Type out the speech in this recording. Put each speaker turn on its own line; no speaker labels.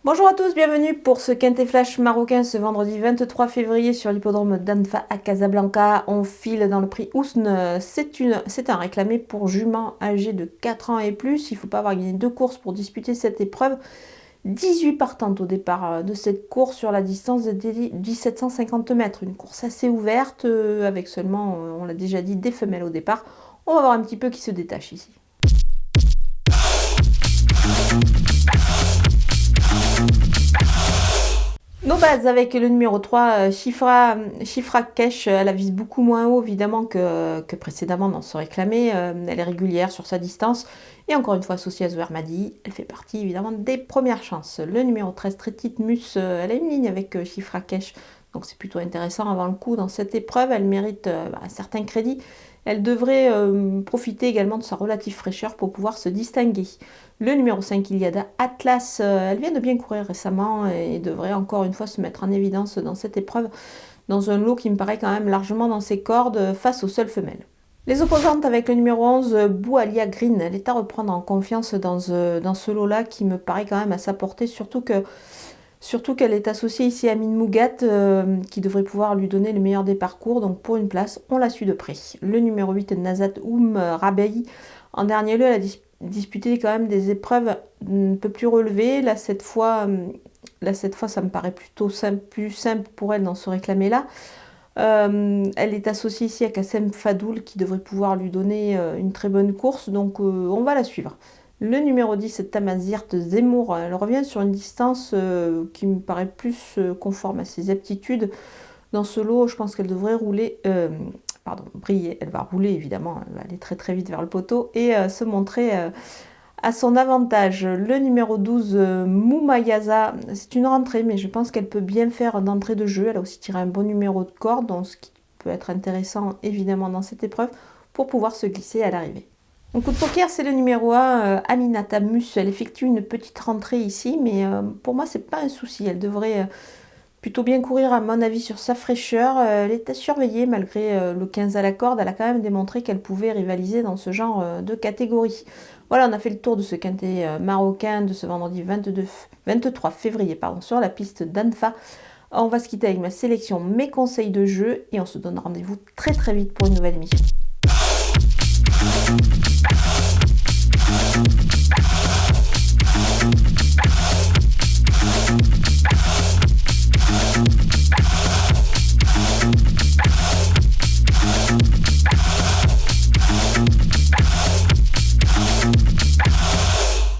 Bonjour à tous, bienvenue pour ce Quintet Flash marocain ce vendredi 23 février sur l'hippodrome d'Anfa à Casablanca. On file dans le prix Ousne. C'est un réclamé pour jument âgé de 4 ans et plus. Il ne faut pas avoir gagné 2 courses pour disputer cette épreuve. 18 partantes au départ de cette course sur la distance de 1750 mètres. Une course assez ouverte avec seulement, on l'a déjà dit, des femelles au départ. On va voir un petit peu qui se détache ici. Nos bases avec le numéro 3, Chifra Kesh, elle vise beaucoup moins haut évidemment que précédemment dans ce réclamé. Elle est régulière sur sa distance et encore une fois associée à Zoher Madi. Elle fait partie évidemment des premières chances. Le numéro 13, Trétite Mus, elle a une ligne avec Chifra Kesh, donc c'est plutôt intéressant avant le coup dans cette épreuve. Elle mérite un certain crédit. Elle devrait profiter également de sa relative fraîcheur pour pouvoir se distinguer. Le numéro 5, Iliada Atlas, elle vient de bien courir récemment et devrait encore une fois se mettre en évidence dans cette épreuve, dans un lot qui me paraît quand même largement dans ses cordes face aux seules femelles. Les opposantes avec le numéro 11, Boualia Green, elle est à reprendre en confiance dans ce lot-là qui me paraît quand même à sa portée, surtout qu'elle est associée ici à Mine Mougat qui devrait pouvoir lui donner le meilleur des parcours. Donc pour une place, on la suit de près. Le numéro 8, Nazat Rabei, en dernier lieu, elle a disputé quand même des épreuves un peu plus relevées. Là, cette fois, ça me paraît plutôt plus simple pour elle dans ce réclamé-là. Elle est associée ici à Kassem Fadoul qui devrait pouvoir lui donner une très bonne course. Donc on va la suivre. Le numéro 10, Tamazirt Zemmour, elle revient sur une distance qui me paraît plus conforme à ses aptitudes. Dans ce lot, je pense qu'elle devrait briller. Elle va rouler évidemment, elle va aller très très vite vers le poteau et se montrer à son avantage. Le numéro 12, Moumayaza, c'est une rentrée, mais je pense qu'elle peut bien faire d'entrée de jeu. Elle a aussi tiré un bon numéro de corde, donc ce qui peut être intéressant évidemment dans cette épreuve pour pouvoir se glisser à l'arrivée. Mon coup de poker, c'est le numéro 1, Aminata Mus. Elle effectue une petite rentrée ici, mais pour moi, c'est pas un souci. Elle devrait plutôt bien courir, à mon avis, sur sa fraîcheur. Elle est à surveiller malgré le 15 à la corde. Elle a quand même démontré qu'elle pouvait rivaliser dans ce genre de catégorie. Voilà, on a fait le tour de ce quintet marocain de ce vendredi 23 février sur la piste d'Anfa. On va se quitter avec ma sélection, mes conseils de jeu, et on se donne rendez-vous très très vite pour une nouvelle émission.